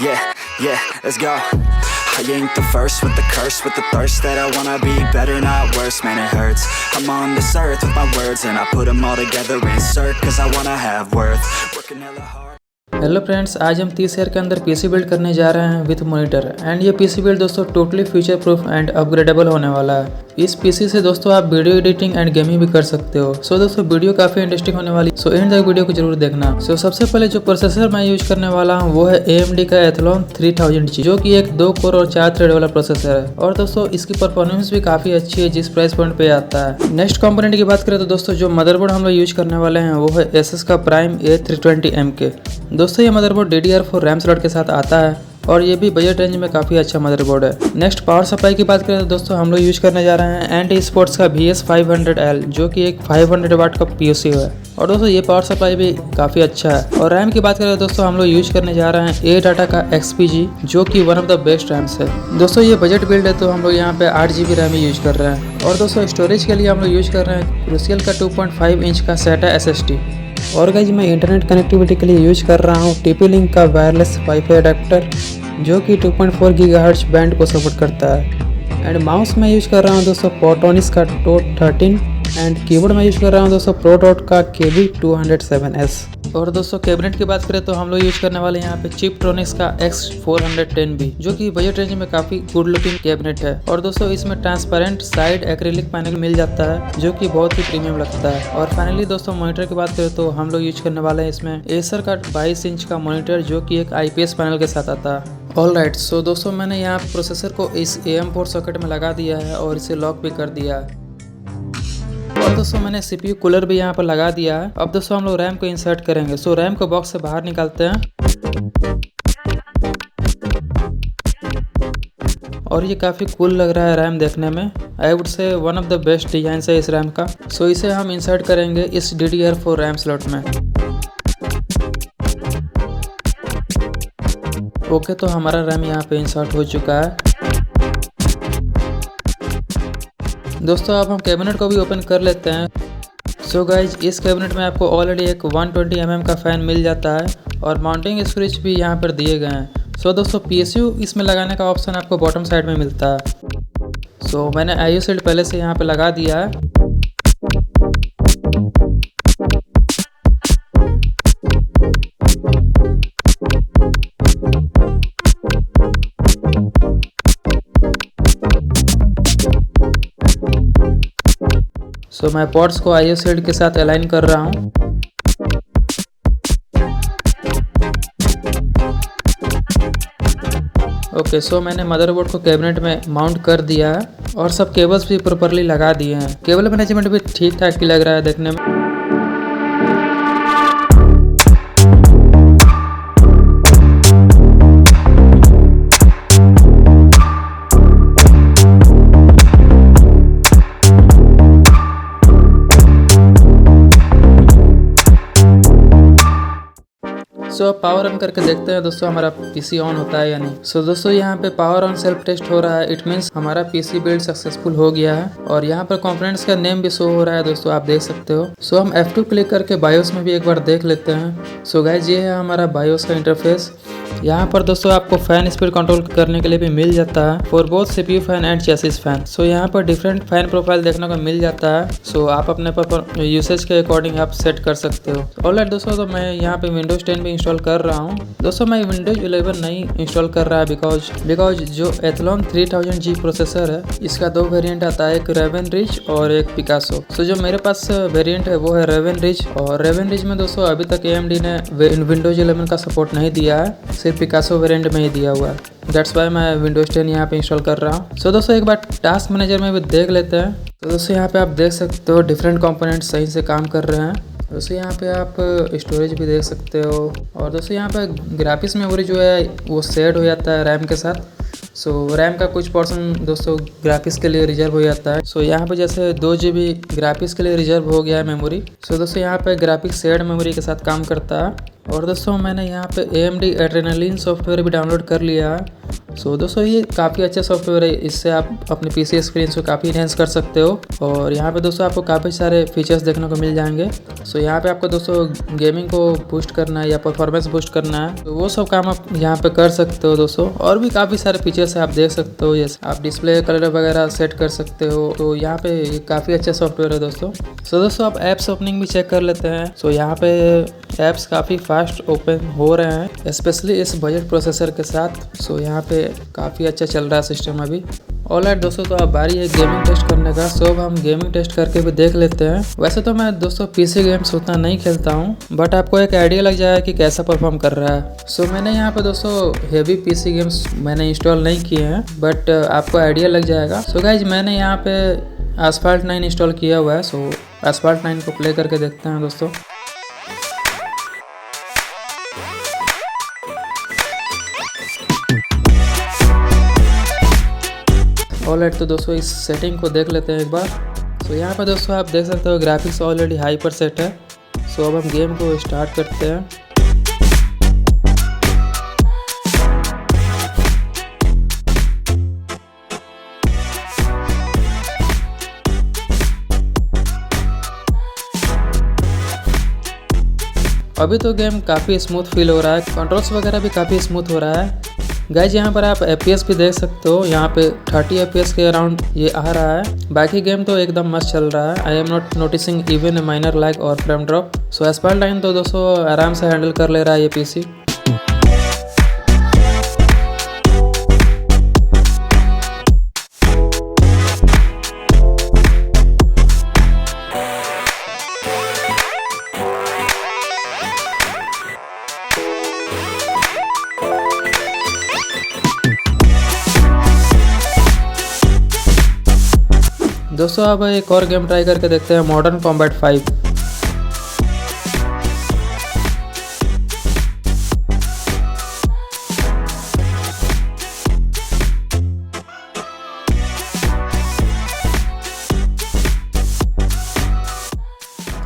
Yeah, let's go. I ain't the first with the curse, with the thirst that I wanna be better, not worse. Man, it hurts. I'm on this earth with my words, and I put them all together, insert, cause I wanna have worth. Working hella hard. Hello friends, आज हम 30,000 के अंदर PC build करने जा रहे हैं with monitor. And ये PC build दोस्तों totally future proof and upgradable होने वाला है। इस पीसी से दोस्तों आप वीडियो एडिटिंग एंड गेमिंग भी कर सकते हो। सो दोस्तों वीडियो काफ़ी इंटरेस्टिंग होने वाली, सो एंड तक वीडियो को जरूर देखना। सो सबसे पहले जो प्रोसेसर मैं यूज करने वाला हूँ वो है AMD का Athlon 3000G, जो कि एक 2 कोर और 4 थ्रेड वाला प्रोसेसर है। और दोस्तों इसकी परफॉर्मेंस भी काफ़ी अच्छी है जिस प्राइस पॉइंट पे आता है। नेक्स्ट कंपोनेंट की बात करें तो दोस्तों जो मदरबोर्ड हम लोग यूज करने वाले हैं वो है Asus का Prime A320MK। दोस्तों ये मदरबोर्ड DDR4 रैम स्लॉट के साथ आता है और ये भी बजट रेंज में काफ़ी अच्छा मदरबोर्ड है। नेक्स्ट पावर सप्लाई की बात करें तो दोस्तों हम लोग यूज करने जा रहे हैं एंटी स्पोर्ट्स का VS500L, जो कि एक 500 वाट का POC है। और दोस्तों ये पावर सप्लाई भी काफ़ी अच्छा है। और रैम की बात करें तो दोस्तों हम लोग यूज करने जा रहे हैं ADATA का XPG, जो कि one of the best RAMs है। दोस्तों ये बजट बिल्ड है तो हम लोग यहाँ पे 8 GB रैम यूज कर रहे हैं। और दोस्तों स्टोरेज के लिए हम लोग यूज कर रहे हैं क्रूसियल का 2.5 इंच का SATA SSD। और गाइस मैं इंटरनेट कनेक्टिविटी के लिए यूज कर रहा हूँ TP-Link का वायरलेस वाईफाई अडेप्टर, जो कि 2.4 GHz बैंड को सपोर्ट करता है। एंड माउस में यूज कर रहा हूँ दोस्तों Portonis का TOT 13। एंड कीबोर्ड में यूज कर रहा हूँ दोस्तों ProDot का KB207S। और दोस्तों कैबिनेट की बात करें तो हम लोग यूज करने वाले यहाँ पे Chiptronics का X410B, जो कि बजट रेंज में काफी गुड लुकिंग कैबिनेट है। और दोस्तों इसमें ट्रांसपेरेंट साइड एक्रिलिक पैनल मिल जाता है, जो कि बहुत ही प्रीमियम लगता है। और फाइनली दोस्तों मॉनिटर की बात करें तो हम लोग यूज करने वाले हैं इसमें Acer का 22 इंच का मॉनिटर, जो कि एक IPS पैनल के साथ आता है। ऑलराइट, सो दोस्तों मैंने यहाँ प्रोसेसर को इस AM4 सॉकेट में लगा दिया है और इसे लॉक भी कर दिया है। और दोस्तों मैंने CPU कूलर भी यहाँ पर लगा दिया है। अब दोस्तों हम लोग रैम को इंसर्ट करेंगे। सो रैम को बॉक्स से बाहर निकालते हैं और ये काफ़ी कूल लग रहा है रैम देखने में। I would say one of the best design है इस रैम का। सो इसे हम इंसर्ट करेंगे इस DDR4 रैम स्लॉट में। ओके, तो हमारा रैम यहाँ पे इंसर्ट हो चुका है। दोस्तों अब हम कैबिनेट को भी ओपन कर लेते हैं। सो गाइज इस कैबिनेट में आपको ऑलरेडी एक 120 mm का फ़ैन मिल जाता है और माउंटिंग स्विच भी यहाँ पर दिए गए हैं। सो दोस्तों PSU इसमें लगाने का ऑप्शन आपको बॉटम साइड में मिलता है। सो मैंने IO शील्ड पहले से यहाँ पर लगा दिया है। सो मैं पोर्ट्स को IO शील्ड के साथ अलाइन कर रहा हूँ। ओके, सो मैंने मदरबोर्ड को कैबिनेट में माउंट कर दिया है और सब केबल्स भी प्रॉपरली लगा दिए हैं। केबल मैनेजमेंट भी ठीक ठाक ही लग रहा है देखने में। सो अब पावर ऑन करके देखते हैं दोस्तों हमारा PC ऑन होता है या नहीं। सो दोस्तों यहाँ पे पावर ऑन सेल्फ टेस्ट हो रहा है। इट मीन्स हमारा PC बिल्ड सक्सेसफुल हो गया है। और यहाँ पर कंपोनेंट्स का नेम भी शो हो रहा है दोस्तों, आप देख सकते हो। सो हम F2 क्लिक करके बायोस में भी एक बार देख लेते हैं। सो गाइज ये है हमारा बायोस का इंटरफेस। यहाँ पर दोस्तों आपको फैन स्पीड कंट्रोल करने के लिए भी मिल जाता है for both CPU fan and chassis fan. So यहाँ पर डिफरेंट फैन प्रोफाइल देखने को मिल जाता है। सो आप अपने यूसेज के अकॉर्डिंग आप सेट कर सकते हो। ऑलराइट दोस्तों, तो मैं यहाँ पे Windows 10 भी इंस्टॉल कर रहा हूँ। दोस्तों मैं Windows 11 नहीं इंस्टॉल कर रहा है बिकॉज जो Athlon 3000G प्रोसेसर है इसका 2 वेरिएंट आता है, एक Raven Ridge और एक Picasso। सो जो मेरे पास वेरिएंट है वो है Raven Ridge। और Raven Ridge में दोस्तों अभी तक AMD ने Windows 11 का सपोर्ट नहीं दिया है, सिर्फ Picasso वेरिएंट में ही दिया हुआ है। दैट्स वाई मैं Windows 10 यहाँ पे इंस्टॉल कर रहा हूँ। सो दोस्तों एक बार टास्क मैनेजर में भी देख लेते हैं। तो दोस्तों यहाँ पे आप देख सकते हो डिफरेंट कंपोनेंट्स सही से काम कर रहे हैं। दोस्तों यहाँ पे आप स्टोरेज भी देख सकते हो। और दोस्तों यहाँ पे ग्राफिक्स मेमोरी जो है वो शेड हो जाता है रैम के साथ। सो रैम का कुछ पोर्शन दोस्तों ग्राफिक्स के लिए रिजर्व हो जाता है। सो यहाँ पे जैसे 2 GB ग्राफिक्स के लिए रिजर्व हो गया है मेमोरी। सो दोस्तों यहाँ पे ग्राफिक्स शेयर्ड मेमोरी के साथ काम करता है। और दोस्तों मैंने यहाँ पे AMD Adrenalin सॉफ्टवेयर भी डाउनलोड कर लिया है सो दोस्तों ये काफ़ी अच्छा सॉफ्टवेयर है, इससे आप अपने पीसी एक्सपीरियंस को काफ़ी इनहेंस कर सकते हो। और यहाँ पे दोस्तों आपको काफ़ी सारे फीचर्स देखने को मिल जाएंगे। सो यहाँ पे आपको दोस्तों गेमिंग को बूस्ट करना है या परफॉर्मेंस बूस्ट करना है तो वो सब काम आप यहाँ पे कर सकते हो दोस्तों। और भी काफ़ी सारे फीचर्स आप देख सकते हो, जैसे आप डिस्प्ले कलर वगैरह सेट कर सकते हो। तो यहाँ पे ये काफ़ी अच्छा सॉफ्टवेयर है दोस्तों। सो दोस्तों आप ऐप्स ओपनिंग भी चेक कर लेते हैं। सो यहाँ पे ऐप्स काफ़ी फास्ट ओपन हो रहे हैं, स्पेशली इस बजट प्रोसेसर के साथ। सो यहाँ पे काफ़ी अच्छा चल रहा है सिस्टम अभी। ऑलराइट दोस्तों, तो अब बारी है गेमिंग टेस्ट करने का। सो अब हम गेमिंग टेस्ट करके भी देख लेते हैं। वैसे तो मैं दोस्तों पीसी गेम्स उतना नहीं खेलता हूँ, बट आपको एक आइडिया लग जाएगा कि कैसा परफॉर्म कर रहा है। सो मैंने यहाँ पे दोस्तों हेवी पीसी गेम्स मैंने इंस्टॉल नहीं किए हैं, बट आपको आइडिया लग जाएगा। सो गाइज मैंने यहाँ पे एस्फाल्ट 9 इंस्टॉल किया हुआ है। सो एस्फाल्ट 9 को प्ले करके देखते हैं दोस्तों। ऑलराइट, तो दोस्तों इस सेटिंग को देख लेते हैं एक बार। सो यहाँ पर दोस्तों आप देख सकते हो ग्राफिक्स ऑलरेडी हाई पर सेट है। सो अब हम गेम को स्टार्ट करते हैं। अभी तो गेम काफ़ी स्मूथ फील हो रहा है, कंट्रोल्स वगैरह भी काफ़ी स्मूथ हो रहा है। गाइज यहाँ पर आप FPS भी देख सकते हो, यहाँ पे 30 FPS के अराउंड ये आ रहा है। बाकी गेम तो एकदम मस्त चल रहा है। I am not noticing even a minor lag और फ्रेम ड्रॉप। सो एस्फाल्ट 9 तो दोस्तों आराम से हैंडल कर ले रहा है ये पीसी। दोस्तों अब एक और गेम ट्राई करके देखते हैं, मॉडर्न कॉम्बैट 5।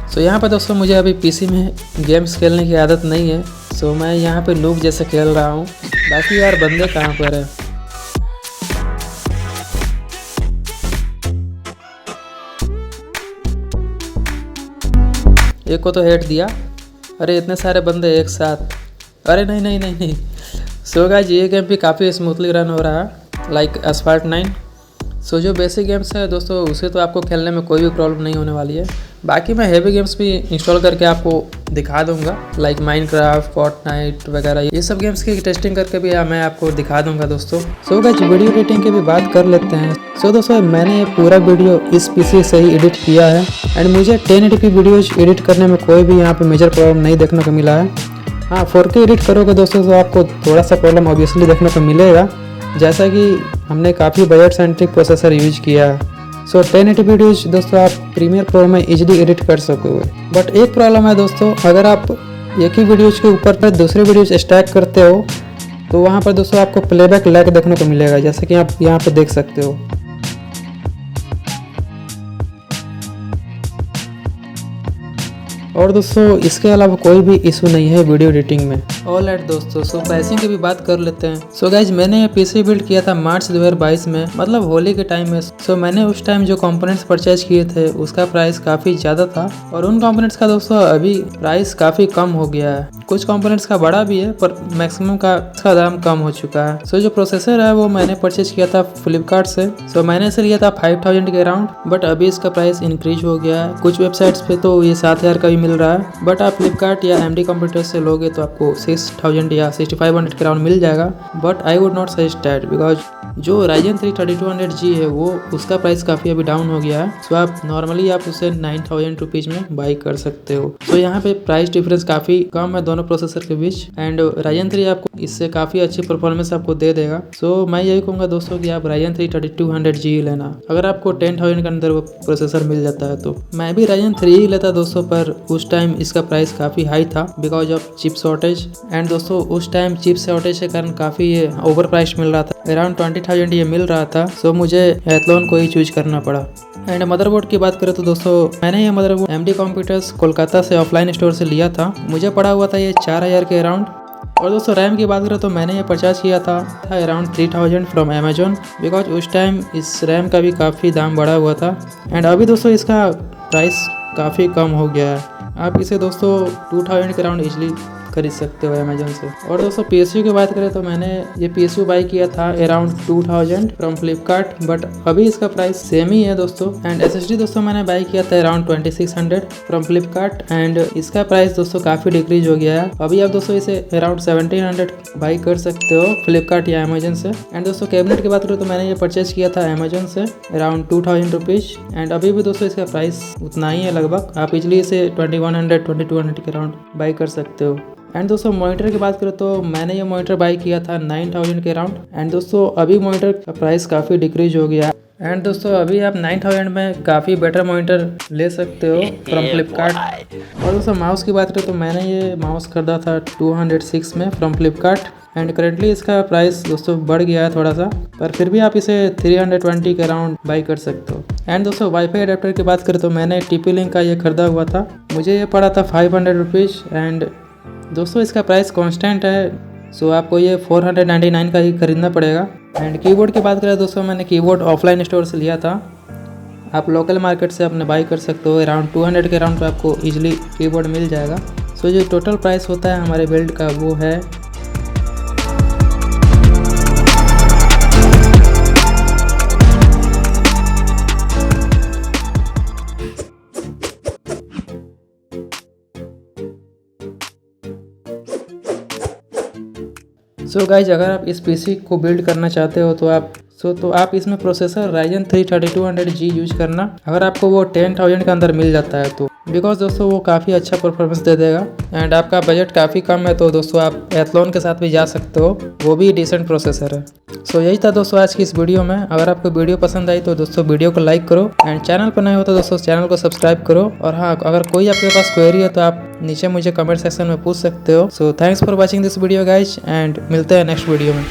सो यहाँ पर दोस्तों मुझे अभी पीसी में गेम्स खेलने की आदत नहीं है। सो मैं यहाँ पे नूब जैसे खेल रहा हूँ। बाकी यार बंदे कहाँ पर है। एक को तो हेड दिया। अरे इतने सारे बंदे एक साथ। अरे नहीं नहीं नहीं नहीं। सो गाइस ये गेम भी काफ़ी स्मूथली रन हो रहा है लाइक एस्फाल्ट 9। सो जो बेसिक गेम्स है दोस्तों उसे तो आपको खेलने में कोई भी प्रॉब्लम नहीं होने वाली है। बाकी मैं हेवी गेम्स भी इंस्टॉल करके आपको दिखा दूंगा, लाइक माइनक्राफ्ट, फोर्टनाइट वगैरह। ये सब गेम्स की टेस्टिंग करके भी मैं आपको दिखा दूंगा दोस्तों। सो गाइस वीडियो एडिटिंग की भी बात कर लेते हैं। सो दोस्तों मैंने ये पूरा वीडियो इस पीसी से ही एडिट किया है एंड मुझे 1080p वीडियोज एडिट करने में कोई भी यहाँ पे मेजर प्रॉब्लम नहीं देखने को मिला है। हाँ 4K एडिट करोगे दोस्तों तो आपको थोड़ा सा प्रॉब्लम ऑब्वियसली देखने को मिलेगा, जैसा कि हमने काफ़ी बजट सेंट्रिक प्रोसेसर यूज किया है। सो 1080p वीडियोज दोस्तों आप प्रीमियर प्रो में इजीली एडिट कर सकोगे। बट एक प्रॉब्लम है दोस्तों, अगर आप एक ही वीडियोज के ऊपर पर दूसरे वीडियोज स्टैक करते हो तो वहाँ पर दोस्तों आपको प्लेबैक लैग देखने को मिलेगा, जैसे कि आप यहाँ पर देख सकते हो। और दोस्तों इसके अलावा कोई भी इशू नहीं है वीडियो एडिटिंग में। ऑलराइट दोस्तों, सो प्राइसिंग की भी बात कर लेते हैं। सो गाइज मैंने ये पीसी बिल्ड किया था मार्च 2022 में, मतलब होली के टाइम में। सो मैंने उस टाइम जो कंपोनेंट्स परचेज किए थे उसका प्राइस काफ़ी ज़्यादा था और उन कंपोनेंट्स का दोस्तों अभी प्राइस काफ़ी कम हो गया है। कुछ कंपोनेंट्स का बढ़ा भी है पर मैक्सिमम का इसका दाम कम हो चुका है। सो जो प्रोसेसर है वो मैंने परचेज किया था फ्लिपकार्ट से। सो मैंने इसे लिया था 5000 के अराउंड, बट अभी इसका प्राइस इंक्रीज हो गया है। कुछ वेबसाइट्स पे तो ये 7000 का भी मिल रहा है, बट आप फ्लिपकार्ट या MD कंप्यूटर्स से लोगे तो आपको 6000 या 6500 के अराउंड मिल जाएगा। But I would not suggest that, because जो Ryzen 3 3200G है वो उसका प्राइस काफ़ी अभी डाउन हो गया है। सो आप नॉर्मली आप उसे 9000 रुपीज़ में बाई कर सकते हो। सो यहाँ पे प्राइस डिफरेंस काफ़ी कम है दोनों प्रोसेसर के बीच एंड Ryzen 3 आपको इससे काफ़ी अच्छी परफॉर्मेंस आपको दे देगा। सो मैं यही कहूँगा दोस्तों कि आप Ryzen 3 3200G लेना, अगर आपको 10,000 के अंदर वो प्रोसेसर मिल जाता है तो। मैं भी Ryzen 3 ही लेता दोस्तों, पर उस टाइम इसका प्राइस काफ़ी हाई था because of chip shortage and दोस्तों उस टाइम चिप शॉर्टेज के कारण काफ़ी ये ओवर प्राइस मिल रहा था, अराउंड 20,000 ये मिल रहा था। सो मुझे एथलॉन को ही चूज करना पड़ा। एंड मदरबोर्ड की बात करें तो दोस्तों मैंने ये मदरबोर्ड MD कंप्यूटर्स कोलकाता से ऑफलाइन स्टोर से लिया था। मुझे पड़ा हुआ था ये 4000 के अराउंड और दोस्तों रैम की बात करें तो मैंने ये परचेज किया था अराउंड 3000 फ्रॉम अमेजोन, बिकॉज उस टाइम इस रैम का भी काफ़ी दाम बढ़ा हुआ था। एंड अभी दोस्तों इसका प्राइस काफ़ी कम हो गया है। आप इसे दोस्तों 2000 के अराउंड इजली खरीद सकते हो अमेजोन से। और दोस्तों PSU की बात करें तो मैंने ये PSU बाई किया था अराउंड 2000 फ्रॉम फ्लिपकार्ट, बट अभी इसका प्राइस सेम ही है दोस्तों। एंड SSD दोस्तों मैंने बाई किया था अराउंड 2600 फ्रॉम फ्लिपकार्ट, एंड इसका प्राइस दोस्तों काफ़ी डिक्रीज हो गया है। अभी आप दोस्तों इसे अराउंड 1700 बाई कर सकते हो फ्लिपकार्ट या अमेजोन से। एंड दोस्तों कैबिनेट की बात करें तो मैंने ये परचेज किया था अमेजोन से अराउंड 2000 रुपीज़, एंड अभी भी दोस्तों इसका प्राइस उतना ही है लगभग। आप इजली इसे 2100 2200 के अराउंड बाई कर सकते हो। एंड दोस्तों मॉनिटर की बात करें तो मैंने ये मॉनिटर बाई किया था 9000 के अराउंड, एंड दोस्तों अभी मॉनिटर का प्राइस काफ़ी डिक्रीज हो गया। एंड दोस्तों अभी आप 9000 में काफ़ी बेटर मॉनिटर ले सकते हो फ्रॉम फ्लिपकार्ट। और दोस्तों माउस की बात करें तो मैंने ये माउस खरीदा था 206 में फ्रॉम फ्लिपकार्ट, एंड करेंटली इसका प्राइस दोस्तों बढ़ गया है थोड़ा सा, पर फिर भी आप इसे 320 के अराउंड बाई कर सकते हो। एंड दोस्तों वाईफाई अडेप्टर की बात करें तो मैंने TP-Link का ये खरीदा हुआ था, मुझे ये पड़ा था 500 रुपीज़, एंड दोस्तों इसका प्राइस कांस्टेंट है, सो आपको ये 499 का ही खरीदना पड़ेगा। एंड कीबोर्ड की बात करें दोस्तों मैंने कीबोर्ड ऑफलाइन स्टोर से लिया था, आप लोकल मार्केट से अपने बाई कर सकते हो। अराउंड 200 के अराउंड पे आपको इजीली कीबोर्ड मिल जाएगा। सो जो टोटल प्राइस होता है हमारे बिल्ड का वो है सो गाइज अगर आप इस PC को बिल्ड करना चाहते हो तो आप इसमें प्रोसेसर Ryzen 3 3200G यूज करना, अगर आपको वो 10,000 के अंदर मिल जाता है तो, बिकॉज दोस्तों वो काफ़ी अच्छा परफॉर्मेंस दे देगा। एंड आपका बजट काफ़ी कम है तो दोस्तों आप एथलॉन के साथ भी जा सकते हो, वो भी डिसेंट प्रोसेसर है। सो यही था दोस्तों आज की इस वीडियो में। अगर आपको वीडियो पसंद आई तो दोस्तों वीडियो को लाइक करो, एंड चैनल पर नए हो तो दोस्तों चैनल को सब्सक्राइब करो। और हाँ, अगर कोई आपके पास क्वेरी है तो आप नीचे मुझे कमेंट सेक्शन में पूछ सकते हो। So thanks for watching this video guys, and मिलते हैं नेक्स्ट वीडियो में।